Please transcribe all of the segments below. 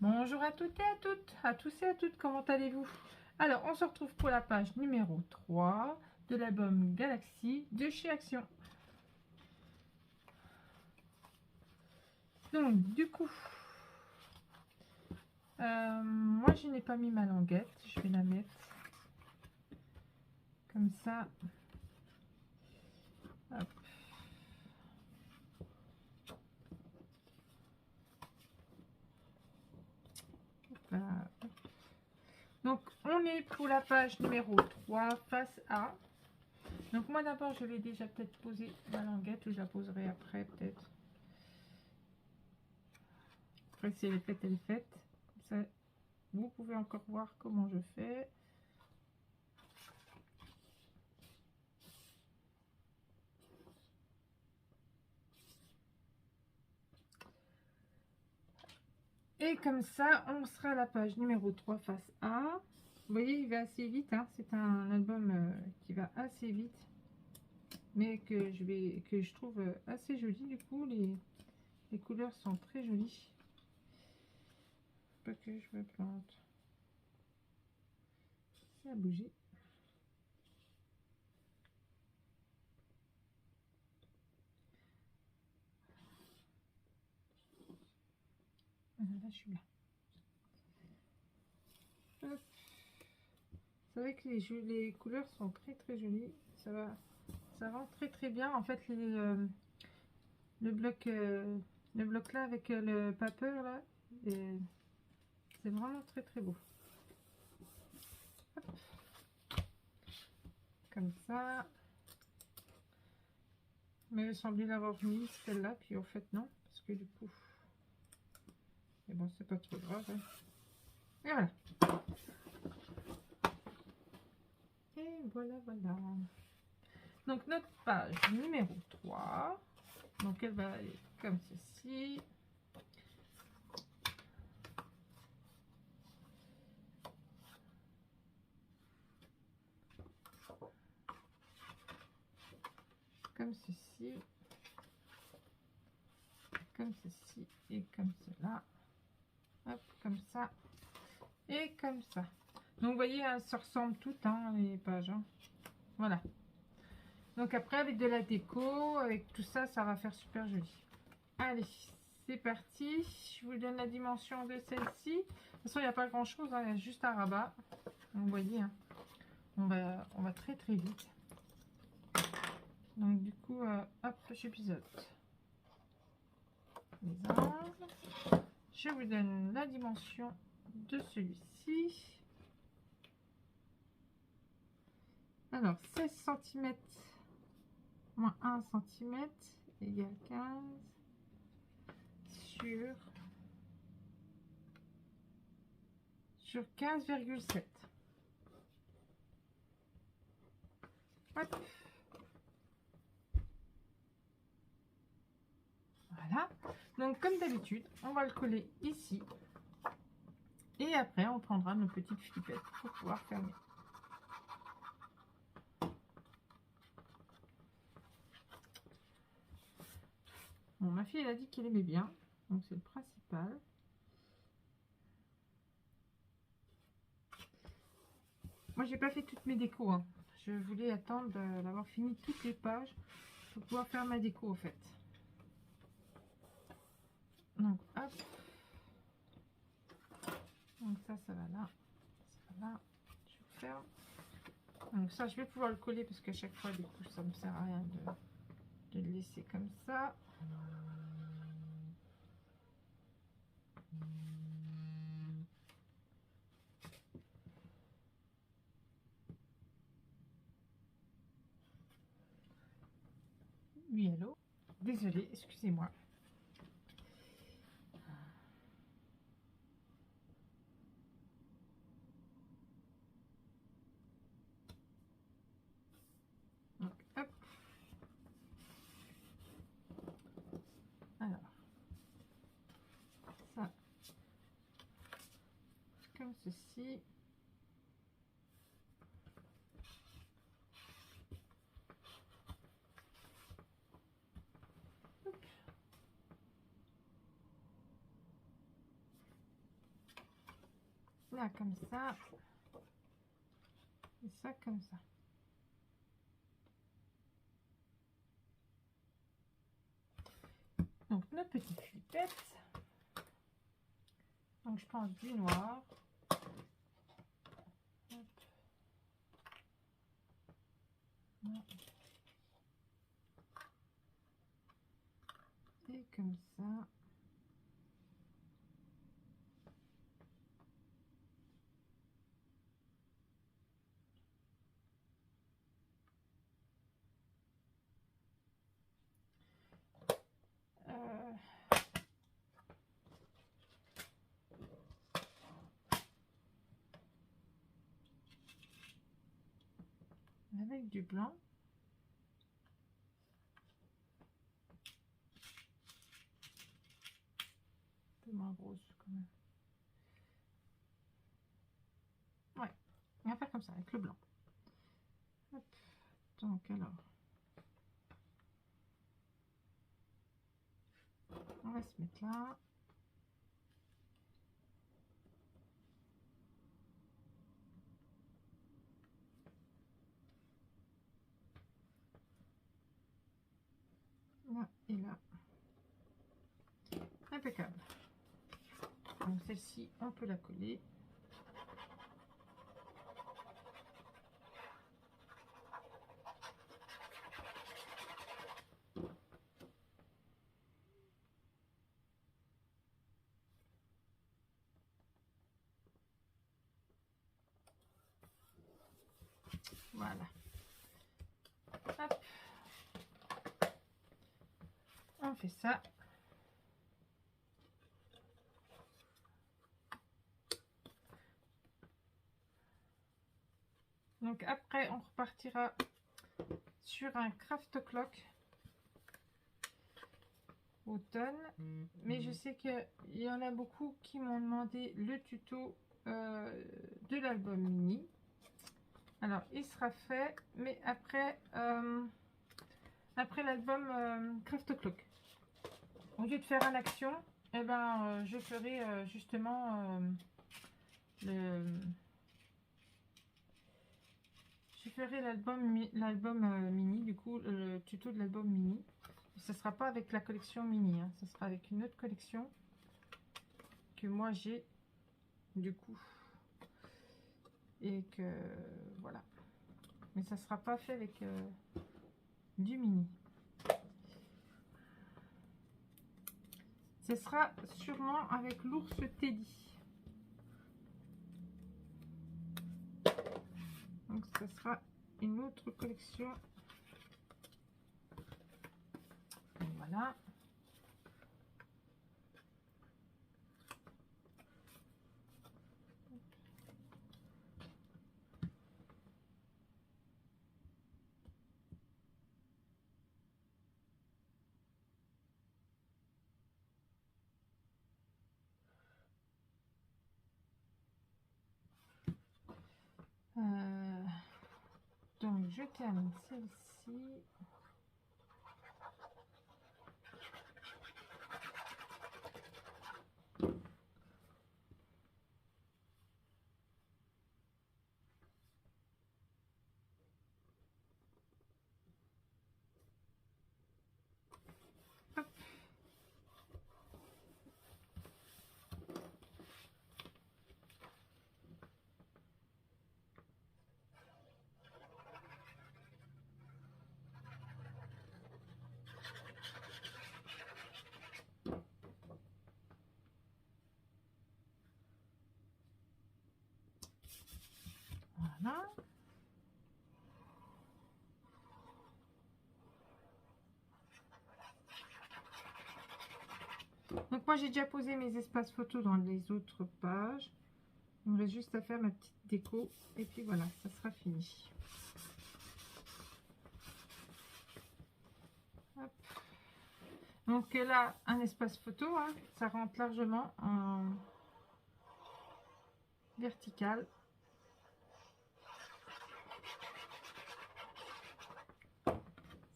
Bonjour à toutes et à toutes, à tous et à toutes, comment allez-vous? Alors, on se retrouve pour la page numéro 3 de l'album Galaxy de chez Action. Donc, du coup, moi je n'ai pas mis ma languette, je vais la mettre comme ça. Hop. Voilà. Donc, on est pour la page numéro 3, face A. Donc, moi d'abord, je vais déjà peut-être poser ma languette, ou je la poserai après, peut-être. Après, si elle est faite, elle est faite. Comme ça, vous pouvez encore voir comment je fais. Et comme ça, on sera à la page numéro 3, face A. Vous voyez, il va assez vite. Hein. C'est un album qui va assez vite. Mais que je trouve assez joli. Du coup, les couleurs sont très jolies. Pas que je me plante. Ça a bougé. Là, je suis là. Hop. C'est vrai que les couleurs sont très très jolies. Ça rend très très bien. En fait, le bloc là avec le paper là, c'est vraiment très très beau. Hop. Comme ça. Mais il semblait l'avoir mis celle-là, puis en fait non, parce que du coup. Mais bon, c'est pas trop grave. Hein. Et voilà. Et voilà, voilà. Donc notre page numéro 3. Donc elle va aller comme ceci. Comme ceci. Comme ceci. Et comme cela. Hop, comme ça. Et comme ça. Donc vous voyez, elles se ressemblent toutes, hein, les pages. Hein. Voilà. Donc après, avec de la déco, avec tout ça, ça va faire super joli. Allez, c'est parti. Je vous donne la dimension de celle-ci. De toute façon, il n'y a pas grand-chose, hein, il y a juste un rabat. Vous voyez, hein, on va très très vite. Donc du coup, hop, j'épisode les angles. Je vous donne la dimension de celui-ci. Alors, 16 cm moins 1 cm égale 15 sur 15,7. Hop. Voilà. Donc, comme d'habitude, on va le coller ici. Et après, on prendra nos petites flipettes pour pouvoir fermer. Bon, ma fille, elle a dit qu'elle aimait bien. Donc, c'est le principal. Moi, j'ai pas fait toutes mes décos. Hein. Je voulais attendre d'avoir fini toutes les pages pour pouvoir faire ma déco, en fait. Donc, hop. Donc, ça va là. Ça va là. Je ferme. Donc, ça, je vais pouvoir le coller parce qu'à chaque fois, du coup, ça me sert à rien de le laisser comme ça. Oui, allô. Désolée, excusez-moi. Donc, hop. Alors, ça, comme ceci. là comme ça, et ça comme ça. Donc nos petites flipettes. Donc je pense du noir. Hop. Et comme ça. Avec du blanc. Un peu moins grosse quand même. Ouais, on va faire comme ça avec le blanc. Hop. Donc alors, on va se mettre là. Là et là. Impeccable. Donc celle-ci, on peut la coller. Voilà. Hop. On fait ça. Donc après, on repartira sur un craft clock automne. Mais je sais qu'il y en a beaucoup qui m'ont demandé le tuto de l'album mini. Alors, il sera fait, mais après, après l'album Craft Clock. Au lieu de faire un action, eh ben, je ferai justement je ferai l'album mini, du coup, le tuto de l'album mini. Ce ne sera pas avec la collection mini, hein, ce sera avec une autre collection que moi j'ai, du coup. Et que, voilà. Mais ça ne sera pas fait avec du mini. Ce sera sûrement avec l'ours Teddy. Donc ce sera une autre collection. Voilà. Donc je termine celle-ci. Hop. Voilà. Donc moi j'ai déjà posé mes espaces photos dans les autres pages. Il me reste juste à faire ma petite déco et puis voilà, ça sera fini. Hop. Donc là, un espace photo, hein, ça rentre largement en vertical.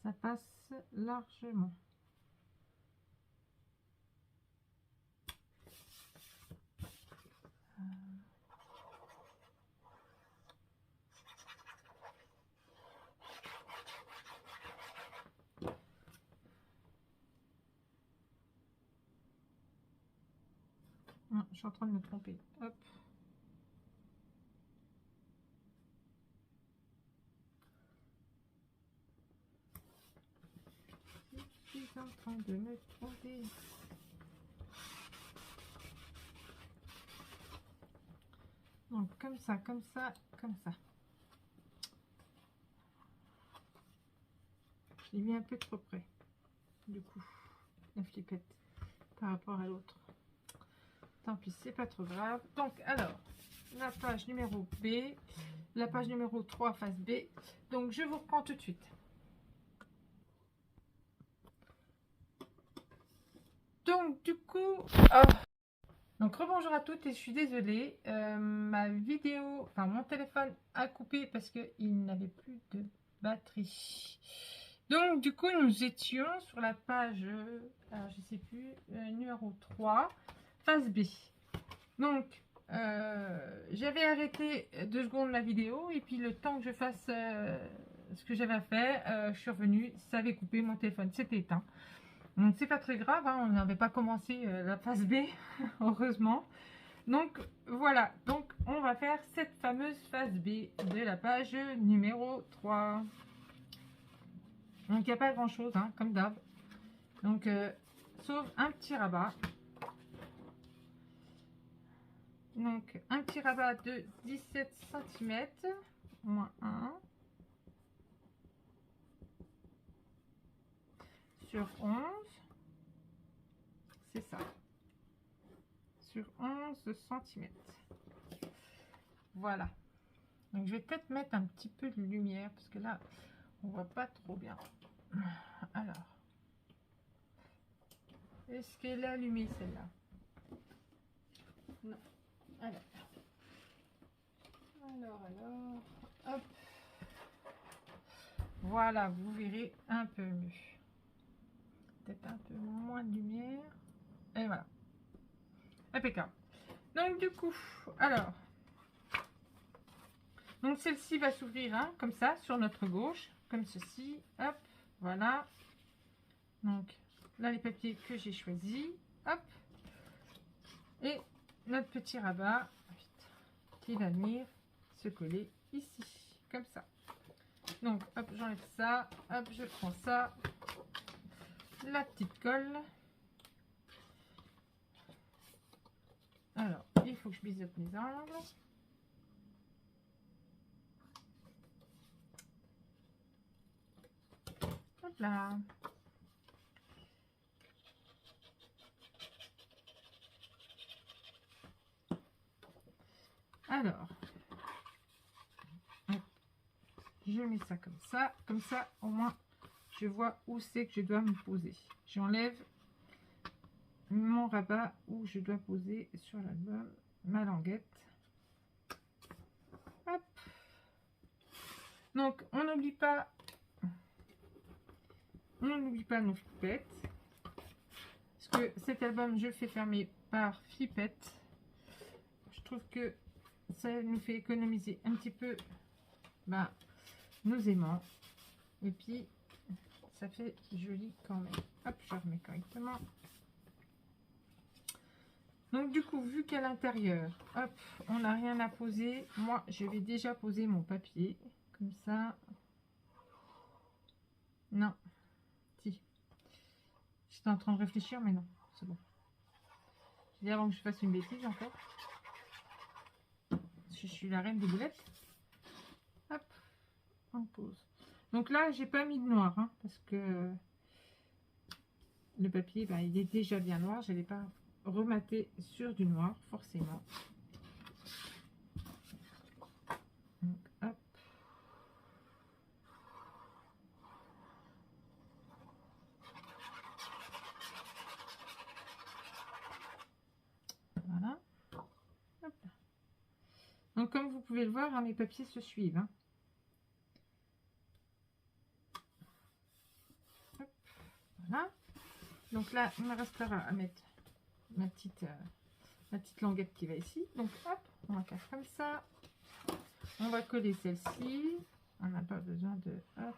Ça passe largement. je suis en train de me tromper. Hop. Je suis en train de me tromper. Donc comme ça, comme ça, comme ça. Je l'ai mis un peu trop près. Du coup, la flippette par rapport à l'autre. Tant pis, c'est pas trop grave. Donc alors, la page numéro B, la page numéro 3, face B. Donc je vous reprends tout de suite. Donc du coup, donc rebonjour à toutes et je suis désolée, ma vidéo, enfin mon téléphone a coupé parce qu'il n'avait plus de batterie. Donc du coup nous étions sur la page, alors je sais plus, numéro 3, face B. Donc j'avais arrêté 2 secondes la vidéo et puis le temps que je fasse ce que j'avais à faire, je suis revenue, ça avait coupé, mon téléphone s'était éteint. Donc c'est pas très grave, hein, on n'avait pas commencé la phase B, heureusement. Donc voilà, donc on va faire cette fameuse phase B de la page numéro 3. Donc il n'y a pas grand chose, hein, comme d'hab. Donc sauf un petit rabat. Donc un petit rabat de 17 cm, moins 1. Sur 11. C'est ça. Sur 11 cm. Voilà. Donc je vais peut-être mettre un petit peu de lumière parce que là on voit pas trop bien. Alors, est-ce qu'elle est allumée celle-là? Non. Alors, hop. Voilà, vous verrez un peu mieux. Peut-être un peu moins de lumière. Et voilà. Impeccable. Donc du coup, alors, donc celle-ci va s'ouvrir hein, comme ça sur notre gauche, comme ceci. Hop, voilà. Donc là les papiers que j'ai choisis. Hop. Et notre petit rabat qui va venir se coller ici, comme ça. Donc hop, j'enlève ça. Hop, je prends ça. La petite colle. Alors, il faut que je biseaute mes angles. Hop là. Alors, je mets ça, comme ça, au moins, je vois où c'est que je dois me poser. J'enlève mon rabat où je dois poser sur l'album ma languette. Hop. Donc, on n'oublie pas nos flippettes. Parce que cet album, je le fais fermer par flippette. Je trouve que ça nous fait économiser un petit peu nos aimants. Et puis, ça fait joli quand même. Hop, je remets correctement. Donc du coup, vu qu'à l'intérieur, hop, on n'a rien à poser, moi, je vais déjà poser mon papier. Comme ça. Non. Si. J'étais en train de réfléchir, mais non. C'est bon. Je dis avant que je fasse une bêtise encore. Je suis la reine des boulettes. Hop, on pose. Donc là, j'ai pas mis de noir, hein, parce que le papier, il est déjà bien noir. Je n'allais pas remater sur du noir, forcément. Donc, hop. Voilà. Hop. Donc, comme vous pouvez le voir, hein, mes papiers se suivent. Hein. Hop. Voilà. Donc là, il me restera à mettre ma petite languette qui va ici. Donc, hop, on va faire comme ça. On va coller celle-ci. On n'a pas besoin de... Hop.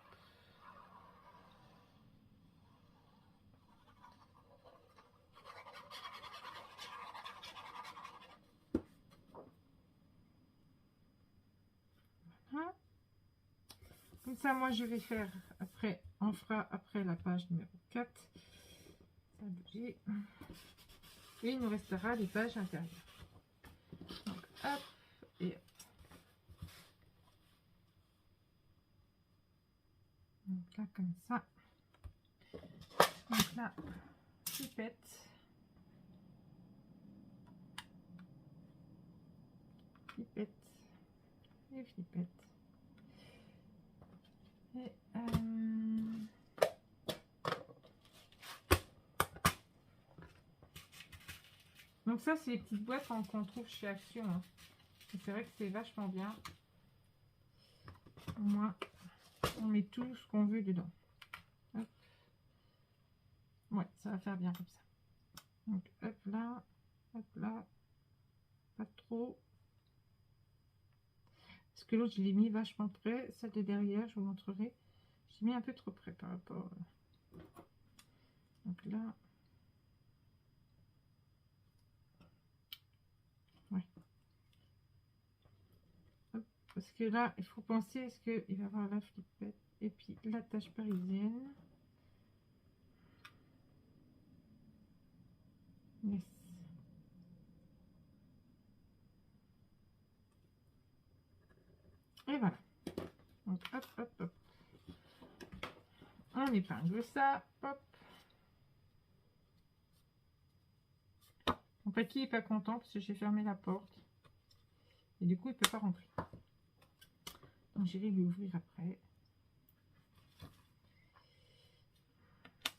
ça, moi, je vais faire après, on fera après la page numéro 4. Ça a bougé. Et il nous restera les pages intérieures. Donc, hop, et hop. Donc là, comme ça. Donc là, pipette. Pipette. Et pipette. Et donc ça, c'est les petites boîtes qu'on trouve chez Action. Hein. C'est vrai que c'est vachement bien. Au moins, on met tout ce qu'on veut dedans. Hop. Ouais, ça va faire bien comme ça. Donc, hop là, pas trop. Parce que l'autre, je l'ai mis vachement près. Celle de derrière, je vous montrerai. J'ai mis un peu trop près par rapport. Donc là. Ouais. Hop. Parce que là, il faut penser, est-ce qu'il va y avoir la flippette et puis la tache parisienne. Yes. Et voilà. Donc hop, hop, hop. On épingle ça. Hop. Mon papier n'est pas content parce que j'ai fermé la porte. Et du coup, il ne peut pas rentrer. Donc j'irai lui ouvrir après.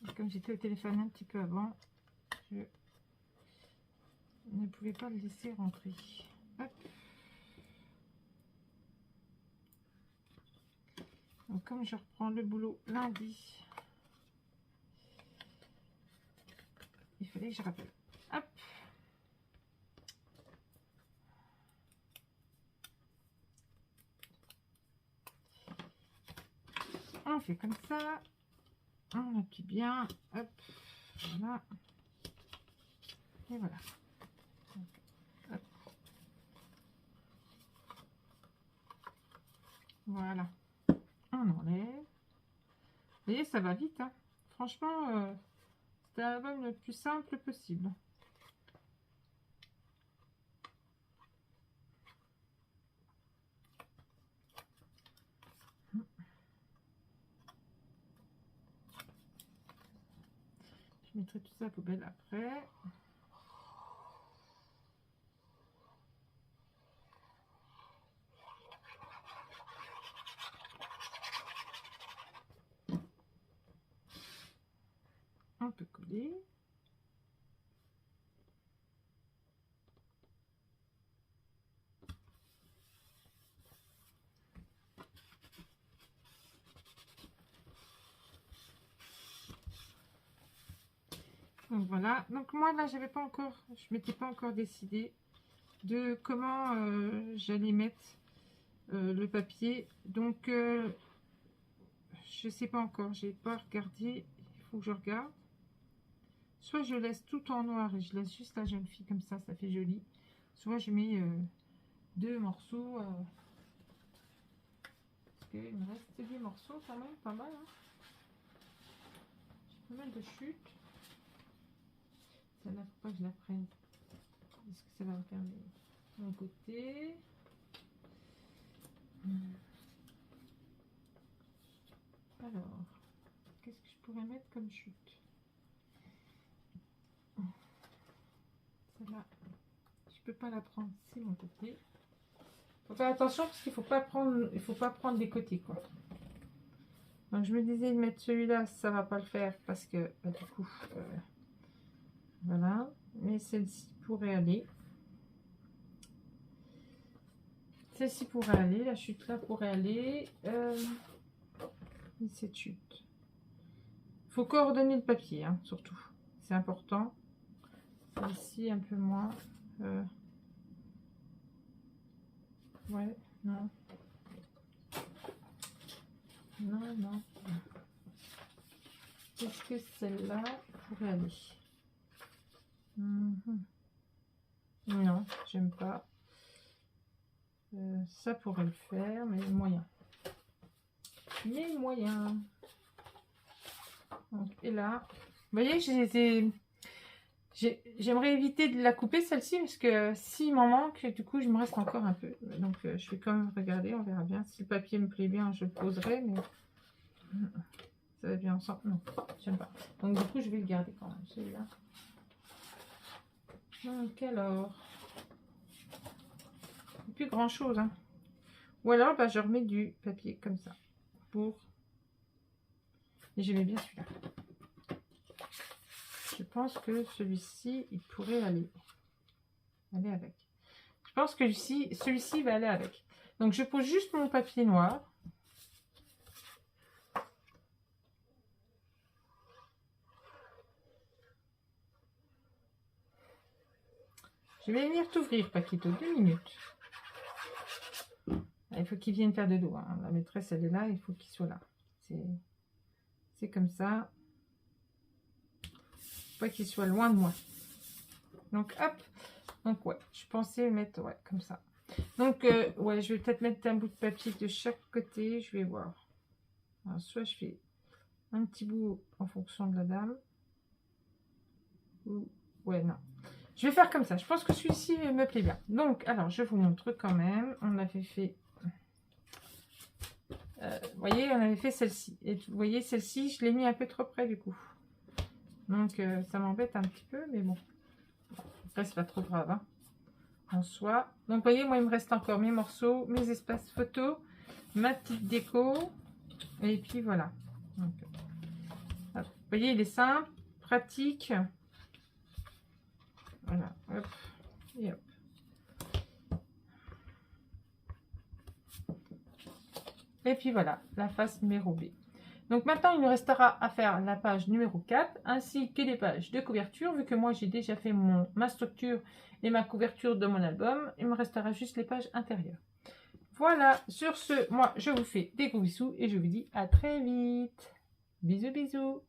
Et comme j'étais au téléphone un petit peu avant, je ne pouvais pas le laisser rentrer. Hop. Donc comme je reprends le boulot lundi, il fallait que je rappelle. Hop. On fait comme ça. On appuie bien. Hop. Voilà. Et voilà. Donc, hop. Voilà. On enlève. Vous voyez, ça va vite. Hein. Franchement, c'était l'album le plus simple possible. Je mettrai tout ça à la poubelle après. On peut coller. Donc voilà. Donc moi là, j'avais pas encore, je m'étais pas encore décidé de comment j'allais mettre le papier. Donc je sais pas encore. J'ai pas regardé. Il faut que je regarde. Soit je laisse tout en noir et je laisse juste la jeune fille comme ça fait joli. Soit je mets deux morceaux. Parce qu'il me reste 10 morceaux quand même, pas mal. Hein. J'ai pas mal de chutes. Celle-là, faut pas que je la prenne. Est-ce que ça va me faire mon côté? Alors, qu'est-ce que je pourrais mettre comme chute? Celle-là, je peux pas la prendre, c'est mon côté. Faut faire attention parce qu'il faut pas prendre les côtés quoi. Donc je me disais de mettre celui-là, ça va pas le faire parce que bah, du coup, voilà. Mais celle-ci pourrait aller. Celle-ci pourrait aller, la chute là pourrait aller. Et cette chute. Il faut coordonner le papier, hein, surtout. C'est important. Celle-ci un peu moins. Ouais, non. Non, non. Est-ce que celle-là pourrait aller? Non, j'aime pas. Ça pourrait le faire, mais moyen. mes moyens. Donc, et là, vous voyez, j'aimerais éviter de la couper celle-ci parce que s'il m'en manque, du coup, il me reste encore un peu. Donc, je vais quand même regarder, on verra bien. Si le papier me plaît bien, je le poserai, mais ça va bien ensemble. Non, j'aime pas. Donc, du coup, je vais le garder quand même, celui-là. Donc, alors, plus grand chose, hein. Ou alors, bah, je remets du papier comme ça pour. Et j'aimais bien celui-là. Je pense que celui-ci, il pourrait aller avec. Je pense que celui-ci va aller avec. Donc, je pose juste mon papier noir. Je vais venir t'ouvrir, Paquito, 2 minutes. Il faut qu'il vienne faire de dos. Hein. La maîtresse, elle est là, il faut qu'il soit là. C'est comme ça. Pas qu'il soit loin de moi. Donc, hop. Donc, ouais, je pensais mettre, ouais, comme ça. Donc, ouais, je vais peut-être mettre un bout de papier de chaque côté. Je vais voir. Alors, soit je fais un petit bout en fonction de la dame. Ou, ouais, non. Je vais faire comme ça. Je pense que celui-ci me plaît bien. Donc, alors, je vous montre quand même. On avait fait... vous voyez, on avait fait celle-ci. Et vous voyez, celle-ci, je l'ai mis un peu trop près, du coup. Donc, ça m'embête un petit peu, mais bon. Après, c'est pas trop grave, hein, en soi. Donc, vous voyez, moi, il me reste encore mes morceaux, mes espaces photos, ma petite déco. Et puis, voilà. Donc, vous voyez, il est simple, pratique. Voilà, hop, et hop. Et puis voilà, la face numéro B. Donc maintenant, il nous restera à faire la page numéro 4, ainsi que les pages de couverture. Vu que moi, j'ai déjà fait ma structure et ma couverture de mon album, il me restera juste les pages intérieures. Voilà, sur ce, moi, je vous fais des gros bisous et je vous dis à très vite. Bisous, bisous.